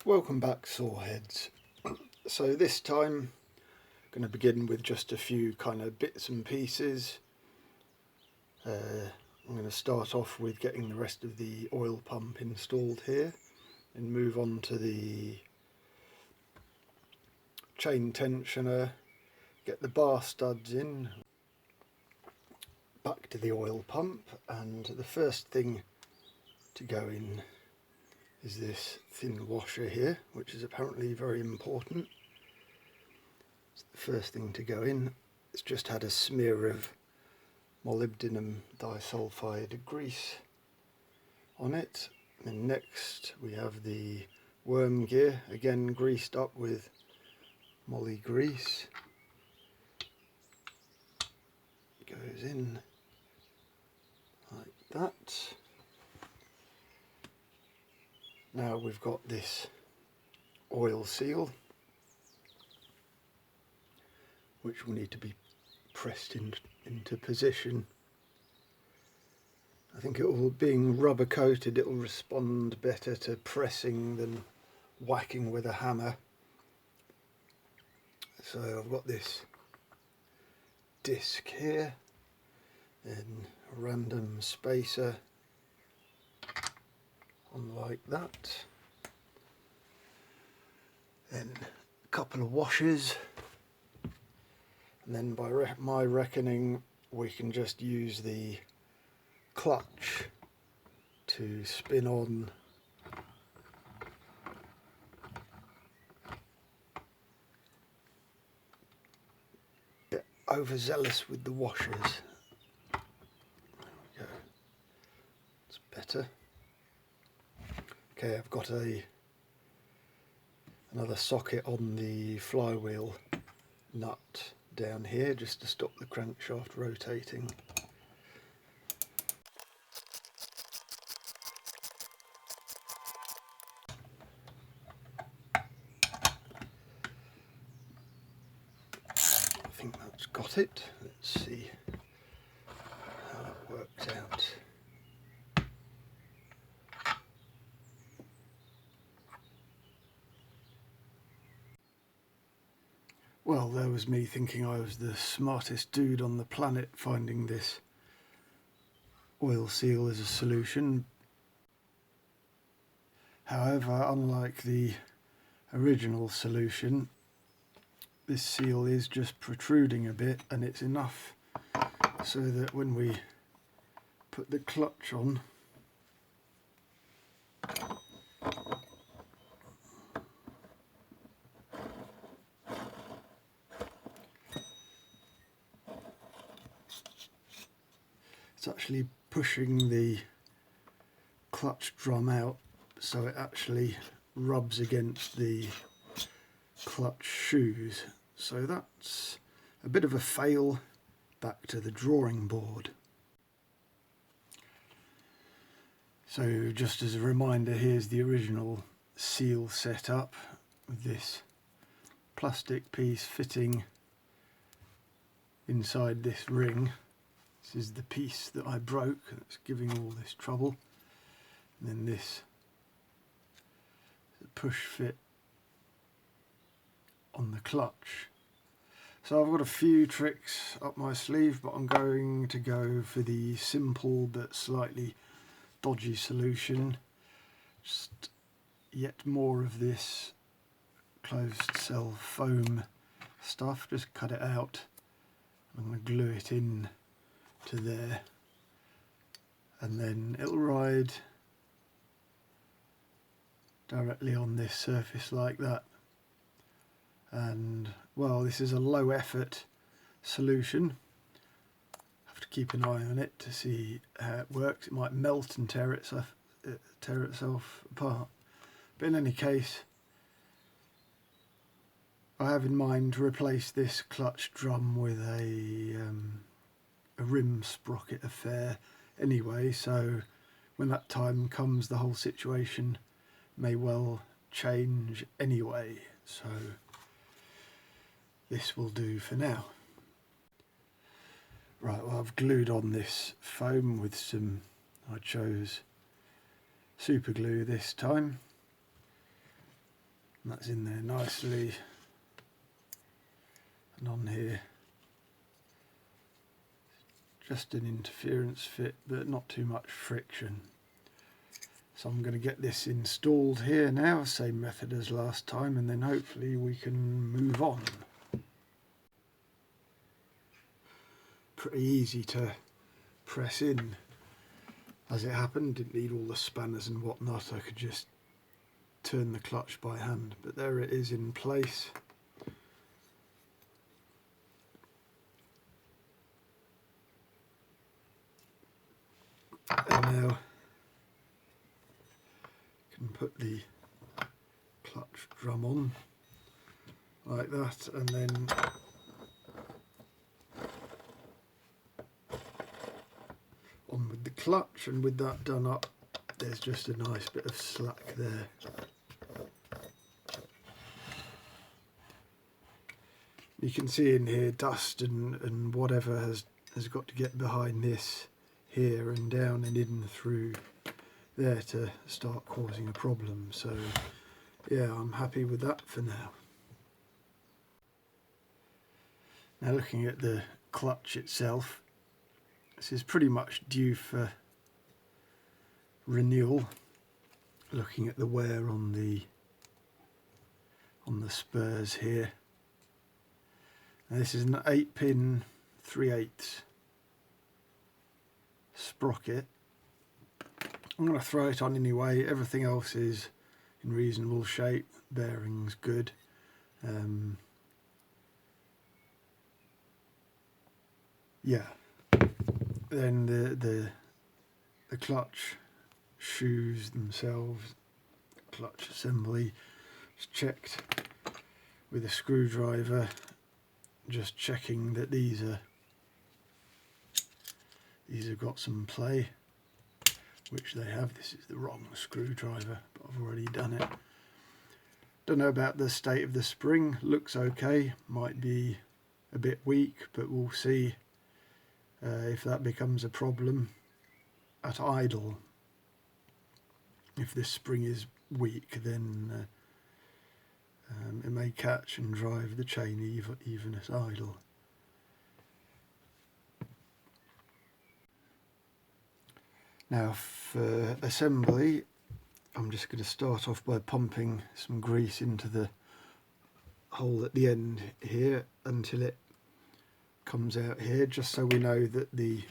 Welcome back, Sawheads. So this time I'm going to begin with just a few kind of bits and pieces. I'm going to start off with getting the rest of the oil pump installed here and move on to the chain tensioner, get the bar studs in, back to the oil pump, and the first thing to go in is this thin washer here, which is apparently very important. It's the first thing to go in. It's just had a smear of molybdenum disulfide grease on it. And next we have the worm gear, again greased up with moly grease. Goes in like that. Now we've got this oil seal, which will need to be pressed into position. I think it will, being rubber coated, it will respond better to pressing than whacking with a hammer. So I've got this disc here, then a random spacer on like that, then a couple of washers, and then by my reckoning we can just use the clutch to spin on a bit overzealous with the washers. There we go, it's better. Okay, I've got another socket on the flywheel nut down here just to stop the crankshaft rotating. I think that's got it. Let's see how it worked out. Well, there was me thinking I was the smartest dude on the planet finding this oil seal as a solution. However, unlike the original solution, this seal is just protruding a bit, and it's enough so that when we put the clutch on, it's actually pushing the clutch drum out, so it actually rubs against the clutch shoes. So that's a bit of a fail. Back to the drawing board. So just as a reminder, here's the original seal setup with this plastic piece fitting inside this ring. This is the piece that I broke that's giving all this trouble. And then this is a push fit on the clutch. So I've got a few tricks up my sleeve, but I'm going to go for the simple but slightly dodgy solution. Just yet more of this closed cell foam stuff. Just cut it out. I'm going to glue it in to there, and then it'll ride directly on this surface like that. And well, this is a low effort solution. Have to keep an eye on it to see how it works. It might melt and tear itself apart, but in any case, I have in mind to replace this clutch drum with a rim sprocket affair anyway, so when that time comes the whole situation may well change anyway, so this will do for now. Right, well, I've glued on this foam with some, I chose super glue this time. And that's in there nicely. And on here, just an interference fit, but not too much friction. So I'm going to get this installed here now, same method as last time, and then hopefully we can move on. Pretty easy to press in. As it happened, didn't need all the spanners and whatnot, I could just turn the clutch by hand, but there it is in place. And now can put the clutch drum on like that, and then on with the clutch, and with that done up, there's just a nice bit of slack there. You can see in here dust and whatever has got to get behind this here and down and in through there to start causing a problem. So yeah, I'm happy with that for now. Now looking at the clutch itself, this is pretty much due for renewal. Looking at the wear on the spurs here. Now this is an 8-pin 3/8 sprocket. I'm going to throw it on anyway. Everything else is in reasonable shape. Bearings good. Yeah. Then the clutch shoes themselves, clutch assembly, is checked with a screwdriver. Just checking that these have got some play, which they have. This is the wrong screwdriver, but I've already done it. Don't know about the state of the spring. Looks okay, might be a bit weak, but we'll see if that becomes a problem at idle. If this spring is weak, then it may catch and drive the chain even at idle. Now for assembly, I'm just going to start off by pumping some grease into the hole at the end here until it comes out here, just so we know that the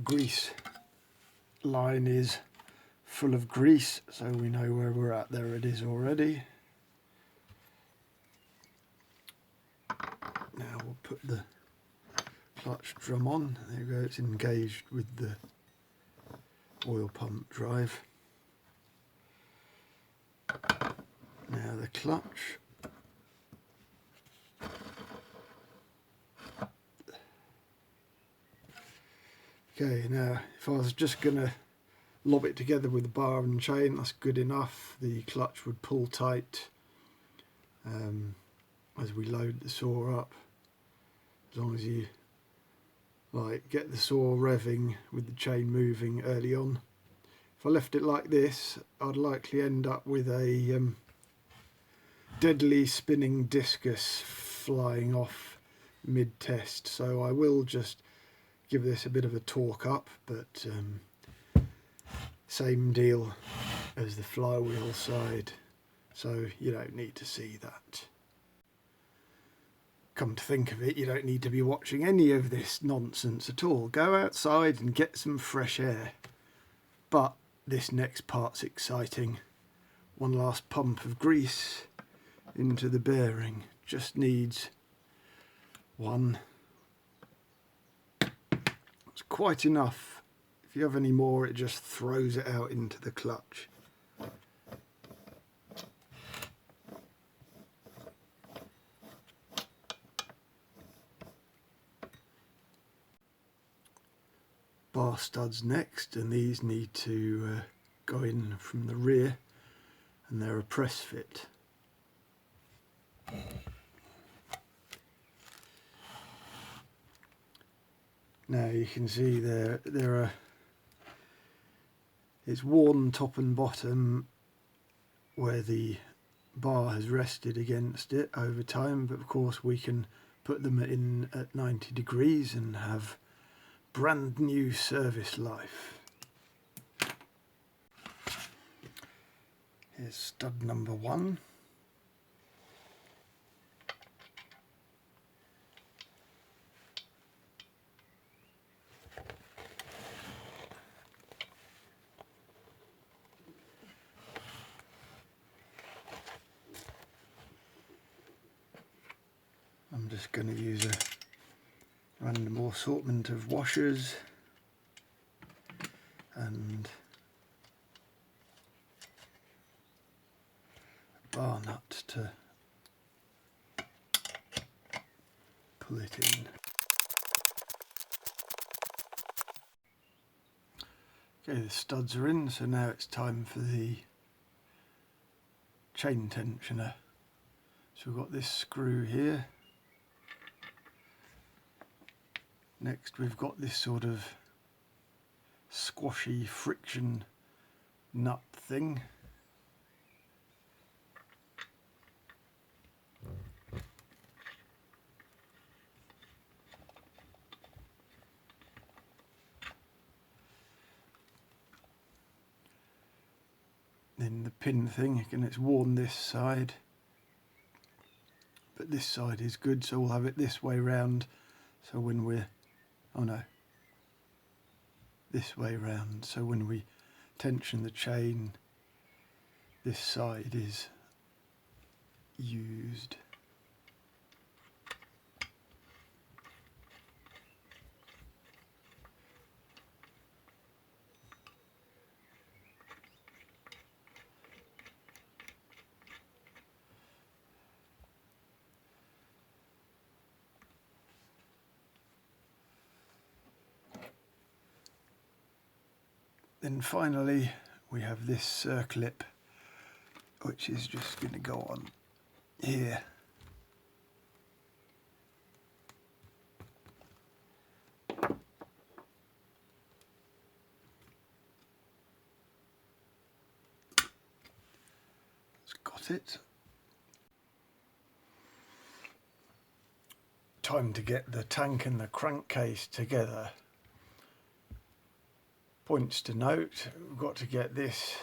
grease line is full of grease, so we know where we're at. There it is already. Now we'll put the clutch drum on. There you go, it's engaged with the oil pump drive. Now the clutch. Okay, now if I was just going to lob it together with the bar and chain, that's good enough. The clutch would pull tight as we load the saw up. As long as you get the saw revving with the chain moving early on. If I left it like this, I'd likely end up with a deadly spinning discus flying off mid-test. So I will just give this a bit of a torque up, but same deal as the flywheel side, so you don't need to see that. Come to think of it, you don't need to be watching any of this nonsense at all. Go outside and get some fresh air. But this next part's exciting. One last pump of grease into the bearing. Just needs one. It's quite enough. If you have any more, it just throws it out into the clutch. Bar studs next, and these need to go in from the rear, and they're a press fit. Now you can see there are, it's worn top and bottom where the bar has rested against it over time, but of course we can put them in at 90 degrees and have brand new service life. Here's stud number 1. I'm just going to use a random assortment of washers and a bar nut to pull it in. Okay, the studs are in, so now it's time for the chain tensioner. So we've got this screw here. Next we've got this sort of squashy friction nut thing. Then the pin thing, and it's worn this side, but this side is good, so we'll have it this way round, so when we're, oh no, this way round, so when we tension the chain, this side is used. Then finally we have this circlip, which is just going to go on here. It's got it. Time to get the tank and the crankcase together. Points to note, we've got to get this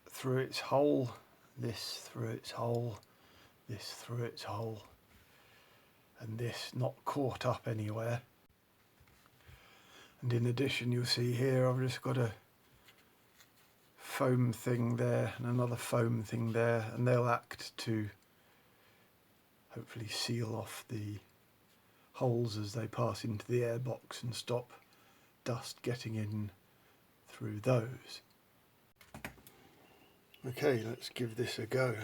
through its hole, this through its hole, this through its hole, and this not caught up anywhere. And in addition, you'll see here I've just got a foam thing there and another foam thing there, and they'll act to hopefully seal off the holes as they pass into the airbox and stop dust getting in through those. Okay, let's give this a go.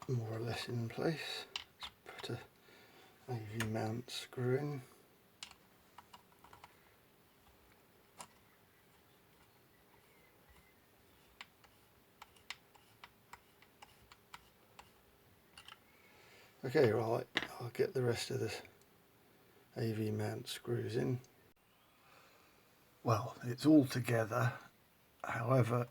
More or less in place. Let's put a AV mount screw in. Okay, right, I'll get the rest of the AV mount screws in. Well, it's all together, however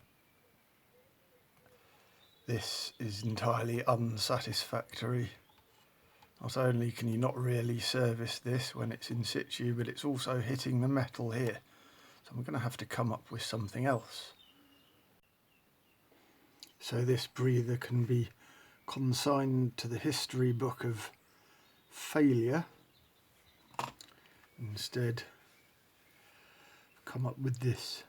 this is entirely unsatisfactory. Not only can you not really service this when it's in situ, but it's also hitting the metal here. So I'm going to have to come up with something else. So this breather can be consigned to the history book of failure. Instead, come up with this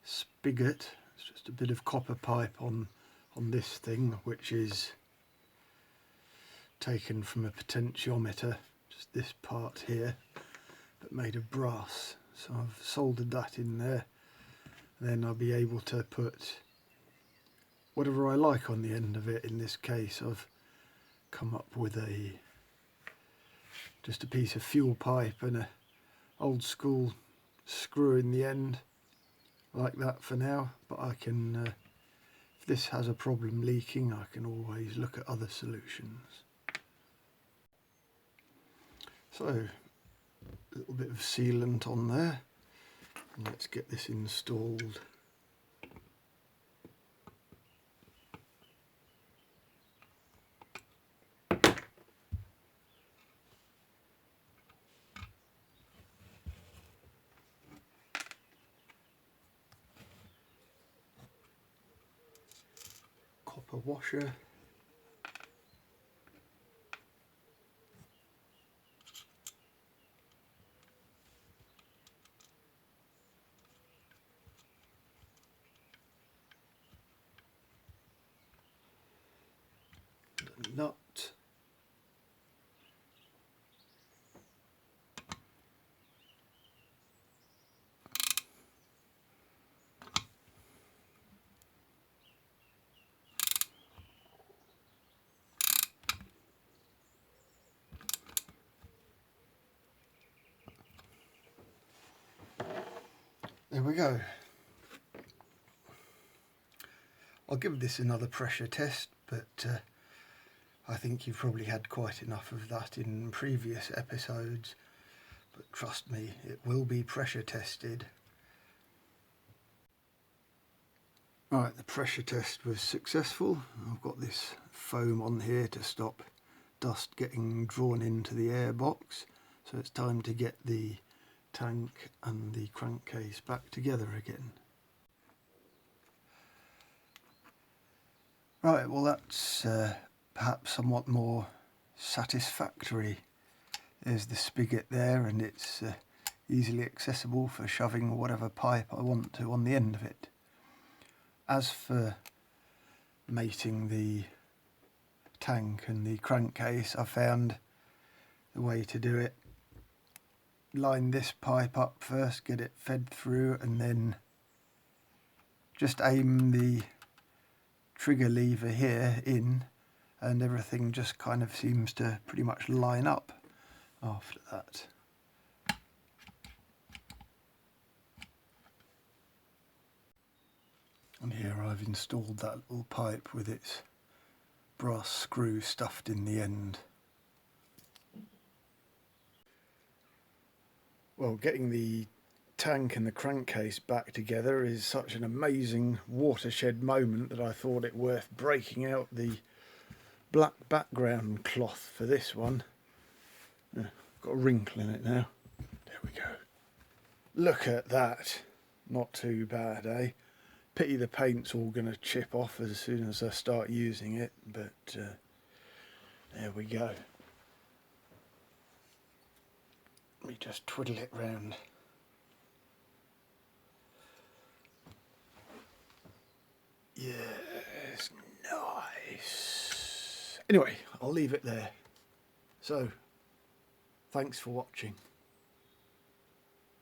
spigot. It's just a bit of copper pipe on this thing, which is taken from a potentiometer, just this part here, but made of brass. So I've soldered that in there. Then I'll be able to put whatever I like on the end of it. In this case, I've come up with just a piece of fuel pipe and a old school screw in the end, like that for now. But I can, if this has a problem leaking, I can always look at other solutions. So, a little bit of sealant on there, and let's get this installed. Copper washer. Nut. There we go. I'll give this another pressure test, but I think you've probably had quite enough of that in previous episodes. But trust me, it will be pressure tested. Right, the pressure test was successful. I've got this foam on here to stop dust getting drawn into the air box. So it's time to get the tank and the crankcase back together again. Right, well that's perhaps somewhat more satisfactory. There's the spigot there, and it's easily accessible for shoving whatever pipe I want to on the end of it. As for mating the tank and the crankcase, I found the way to do it. Line this pipe up first, get it fed through, and then just aim the trigger lever here in, and everything just kind of seems to pretty much line up after that. And here I've installed that little pipe with its brass screw stuffed in the end. Well, getting the tank and the crankcase back together is such an amazing watershed moment that I thought it worth breaking out the black background cloth for this one. Got a wrinkle in it now. There we go. Look at that. Not too bad, eh? Pity the paint's all going to chip off as soon as I start using it, but there we go. Let me just twiddle it round. Yes, nice. Anyway, I'll leave it there. So, thanks for watching.